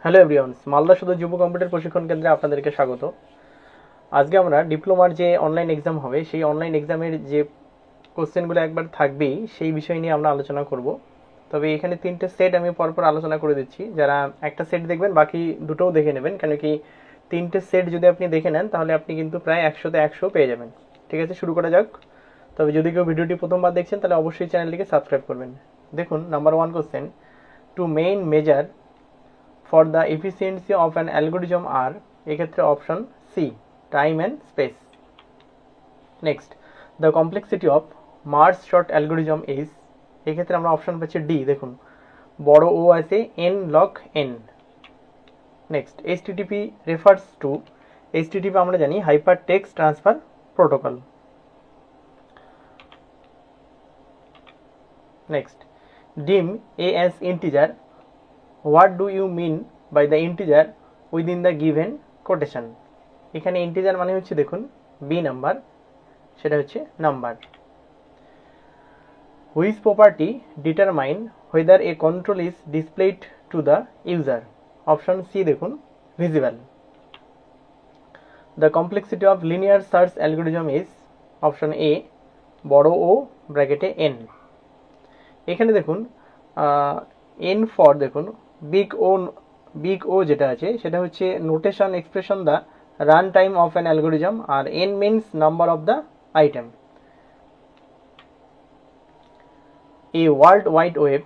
Hello everyone, Malda শুধু যুব computer প্রশিক্ষণ কেন্দ্রে আপনাদেরকে স্বাগত। আজকে আমরা ডিপ্লোমার যে অনলাইন এক্সাম হবে সেই অনলাইন এক্সামের যে কোশ্চেনগুলো একবার থাকবেই সেই বিষয় নিয়ে আমরা আলোচনা করব। তবে এখানে তিনটে সেট আমি পরপর আলোচনা করে দিচ্ছি। যারা একটা সেট দেখবেন বাকি দুটোও দেখে নেবেন, কেন কি তিনটে সেট যদি আপনি দেখে নেন তাহলে আপনি কিন্তু প্রায় 100তে 100 পেয়ে যাবেন। ঠিক আছে, শুরু করা যাক। তবে যদি কেউ ভিডিওটি প্রথমবার দেখছেন তাহলে অবশ্যই চ্যানেলটিকে সাবস্ক্রাইব করবেন। দেখুন, number 1 question, two main measure for the efficiency of an algorithm are এক্ষেত্রে option C, time and space. Next, the complexity of merge sort algorithm is এক্ষেত্রে আমরা অপশন পাচ্ছি ডি। দেখুন, বড় ও আছে n log n. Next, HTTP refers to HTTP আমরা জানি hyper text transfer protocol. Next, dim A as integer, what do you mean by the integer within the given quotation. এখানে integer মানে হচ্ছে দেখুন B number, সেটা হচ্ছে number. Which property determine whether a control is displayed to the user. Option C দেখুন, visible. The complexity of linear search algorithm is option A, বড় O ব্র্যাকেটে n. এখানে দেখুন এন ফর দেখুন বিগ ও যেটা আছে সেটা হচ্ছে notation expression the run time of an algorithm, আর n means number of the item. A world wide web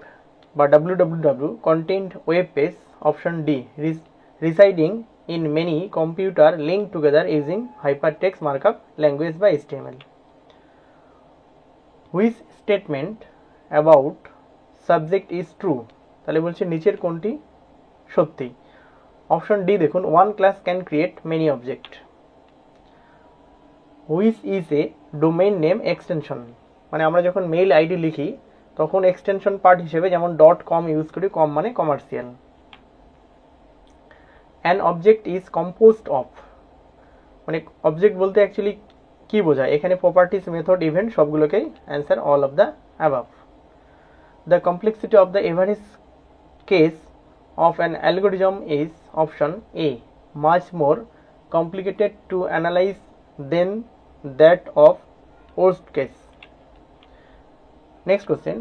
বা W W W content web page, option D, residing in many computer link together using hypertext markup language বা HTML। Which statement about subject is true, তাহলে বলছে নিচের কোনটি সত্যি। Option D দেখুন, one class can create many object. Which is a domain name extension, মানে আমরা যখন মেইল আইডি লিখি তখন এক্সটেনশন পার্ট হিসেবে যেমন .com ইউজ করি, কম মানে commercial. An object is composed of, মানে অবজেক্ট বলতে অ্যাকচুয়ালি কি বোঝায়, এখানে প্রপার্টিজ, মেথড, ইভেন্ট সবগুলোকেই answer all of the above. The complexity of the average case of an algorithm is option A, much more complicated to analyze than that of worst case. Next question,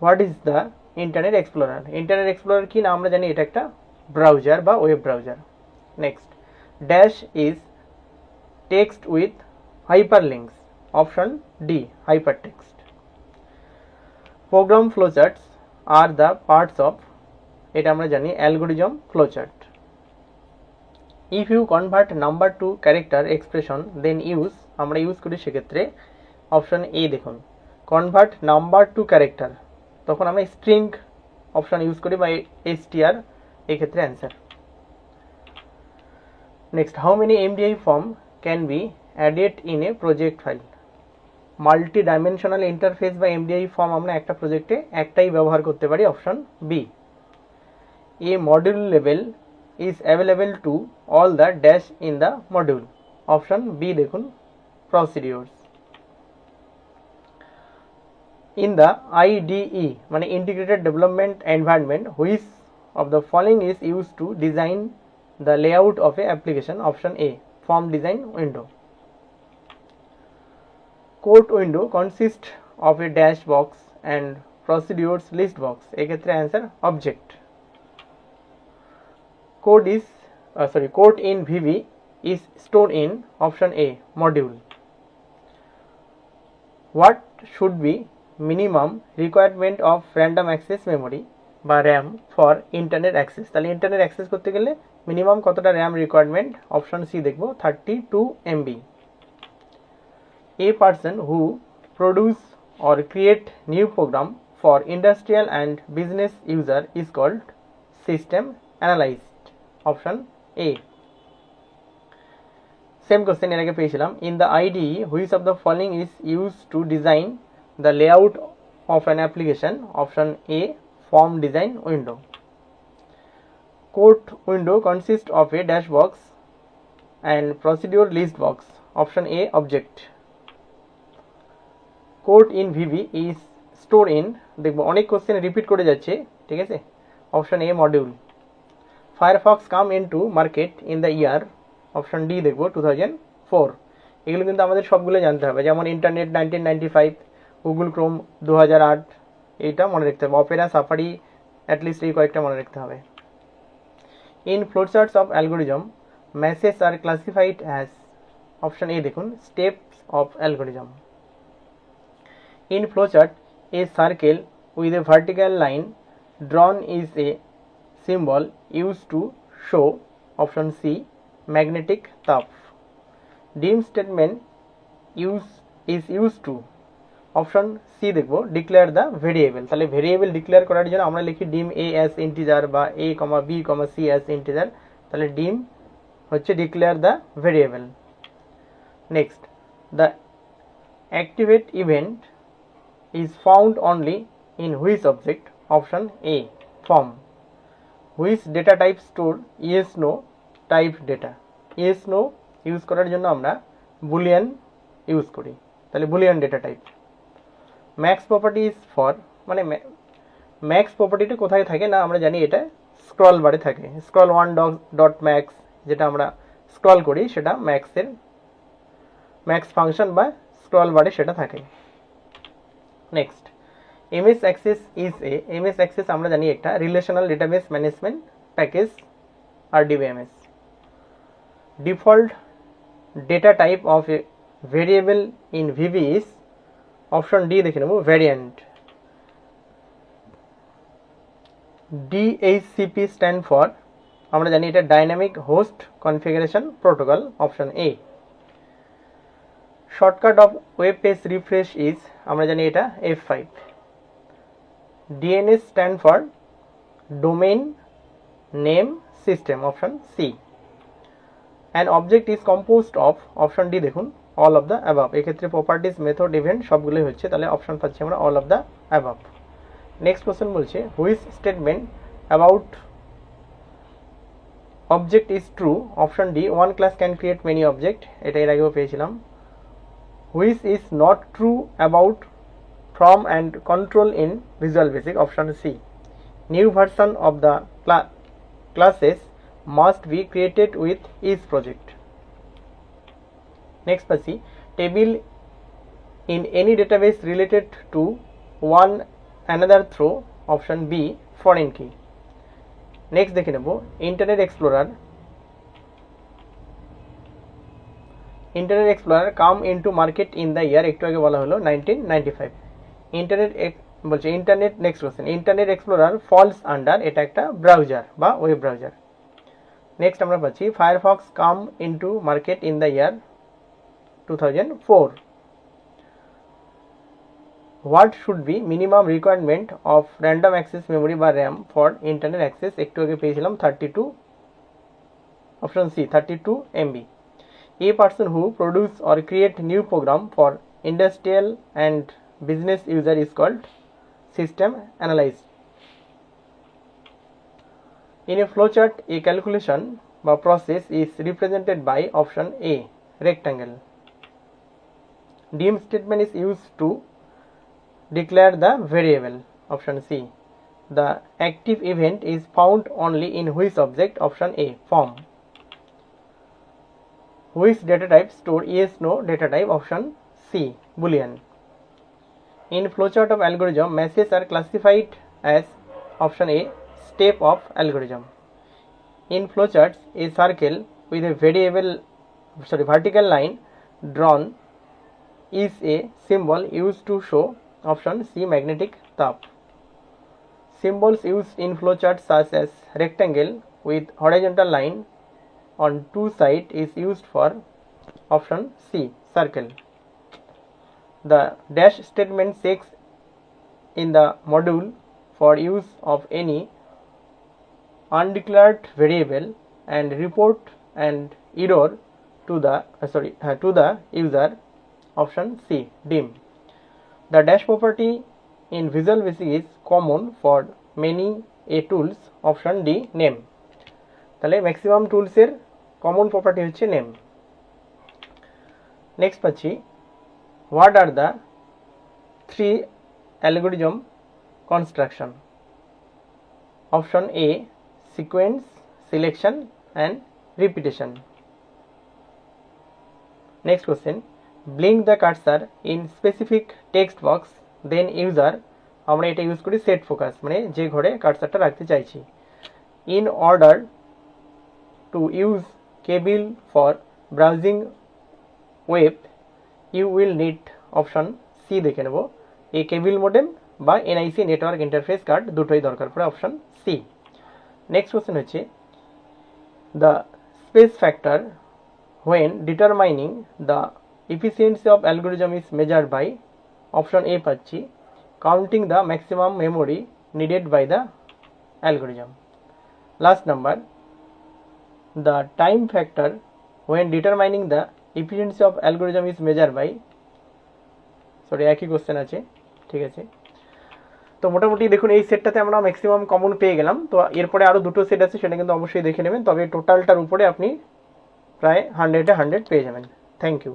what is the Internet Explorer? Internet Explorer কি না আমরা জানি এটা একটা browser বা web browser. Next, dash is text with hyperlinks, option D, hypertext. Program flowcharts are the parts of, এটা আমরা জানি algorithm flowchart. If you convert number to character expression then use, আমরা ইউজ করি সেক্ষেত্রে অপশন এ দেখুন, convert number to character, তখন আমরা string option use করি বা str, এক্ষেত্রে answer. Next, how many MDI form can be added in a project file. Multi dimensional interface বা এমডিআই ফর্ম আমরা একটা প্রজেক্টে একটাই ব্যবহার করতে পারি, option B. A module label is available to all the dash in the module, option B দেখুন, procedures. In the IDE মানে integrated development environment, which of the following is used to design the layout of a application, option A, form design window. Code window consists of a dash box and procedures list box, এক্ষেত্রে answer object. Code in VB is stored in option A, module. What should be minimum requirement of random access memory বা RAM for internet access, তাহলে internet access করতে গেলে minimum কতটা RAM requirement, option C দেখব, 32 MB. A person who produce or create new program for industrial and business user is called system analyst, option A. Same question এর আগে পেয়েছিলাম, in the IDE which of the following is use to design the layout of an application, option A, form design window. Code window consist of a dash box and procedure list box, option A, object. Code in VB is store in, দেখবো অনেক কোশ্চেন repeat করে যাচ্ছে, ঠিক আছে, option A, module. Firefox come into market in the year, option D দেখবো 2004। এগুলো কিন্তু আমাদের সবগুলো জানতে হবে, যেমন ইন্টারনেট 1995, গুগল ক্রোম 2008, এইটা মনে রাখতে হবে। অপেরা, সাফারি, অ্যাটলিস্ট এই কয়েকটা মনে রাখতে হবে। In flowcharts of algorithm message are classified as, option A দেখুন, steps of algorithm. In flowchart, a circle with a vertical line drawn is a symbol used to show, option C, magnetic tape. Dim statement is used to, option C দেখবো, declare the variable. তাহলে variable declare করার জন্য আমরা লিখি dim A as integer বা A comma B comma C as integer. তাহলে dim হচ্ছে declare the variable. Next, the activate event is found only in which object, option A, form. Which data type store yes no type data? yes no use করার জন্য আমরা Boolean use করি, তাহলে Boolean data type. Max property is for, মানে max প্রপার্টিটা কোথায় থাকে না আমরা জানি, এটা স্ক্রল বারে থাকে। স্ক্রল ওয়ান ডট ম্যাক্স, যেটা আমরা স্ক্রল করি সেটা ম্যাক্সের ম্যাক্স ফাংশন বা স্ক্রল বারে সেটা থাকে। Next, MS Access is a, MS Access আমরা জানি একটা relational database management package, RDBMS। Default data type of a variable in VB is, option D দেখে নেব, ভ্যারিয়েন্ট। DHCP স্ট্যান্ড ফর, আমরা জানি এটা dynamic host configuration protocol, option A. Shortcut of web page refresh is, আমরা জানি এটা F5। DNS stand for domain name system, option C. An object is composed of, option D দেখুন, all of the above. এক্ষেত্রে properties, method, event সবগুলোই হচ্ছে, তাহলে option পাচ্ছি আমরা all of the above. Next question বলছে, which statement about object is true, option D, one class can create many object, এটা এর আগেও পেয়েছিলাম। Which is not true about from and control in Visual Basic, option C. New version of the classes must be created with each project. Next পাচ্ছি, table in any database related to one another through, option B, foreign key. Next দেখে নেব, Internet Explorer come into market in the year, একটু আগে বলা হলো 1995। Internet next question, Internet Explorer falls under, এটা একটা browser বা ওয়েব ব্রাউজার। নেক্সট আমরা পাচ্ছি, Firefox come into market in the year 2004। What should be minimum requirement of random access memory বা র্যাম ফর ইন্টারনেট অ্যাক্সেস, একটু আগে পেয়েছিলাম 32, option C, 32 MB। A person who produce or create new program for industrial and business user is called system analyst. In a flowchart, a calculation or process is represented by, option A, rectangle. Dim statement is used to declare the variable, option C. The active event is found only in which object, option A, form. Which data type store yes no data type, option C, boolean. In flowchart of algorithm, messages are classified as, option A, step of algorithm. In flowcharts, a circle with a vertical line drawn is a symbol used to show, option C, magnetic tape. Symbols used in flowcharts such as rectangle with horizontal line on two sides is used for, option C, circle. The dash statement checks in the module for use of any undeclared variable and report and error to the user, option C, dim. The dash property in Visual Basic is common for many A tools, option D, name. তাহলে maximum টুলসের common property হচ্ছে name. Next পাচ্ছি, what are the 3 algorithm construction, option A, sequence, selection and repetition. Next question, blink the cursor in specific text box, then user, আমরা এটা use করি set focus, মানে যে ঘরে কার্সারটা রাখতে চাইছি। In order to use cable for browsing web, you will need option C দেখে নেব, এই কেবল মডেম বা এনআইসি নেটওয়ার্ক ইন্টারফেস কার্ড দুটোই দরকার পড়ে, অপশন সি। নেক্সট কোশ্চেন হচ্ছে, the space factor when determining the efficiency of algorithm is measured by, option A পাচ্ছি, counting the maximum memory needed by the algorithm. Last number, the time factor when determining the efficiency of algorithm is measured by, sorry একই question আছে, ঠিক আছে। তো মোটামুটি দেখুন এই সেটটাতে আমরা ম্যাক্সিমাম কমন পেয়ে গেলাম। তো এরপরে আরও দুটো সেট আছে, সেটা কিন্তু অবশ্যই দেখে নেবেন, তবে টোটালটার উপরে আপনি প্রায় 100-এ 100 পেয়ে যাবেন। Thank you.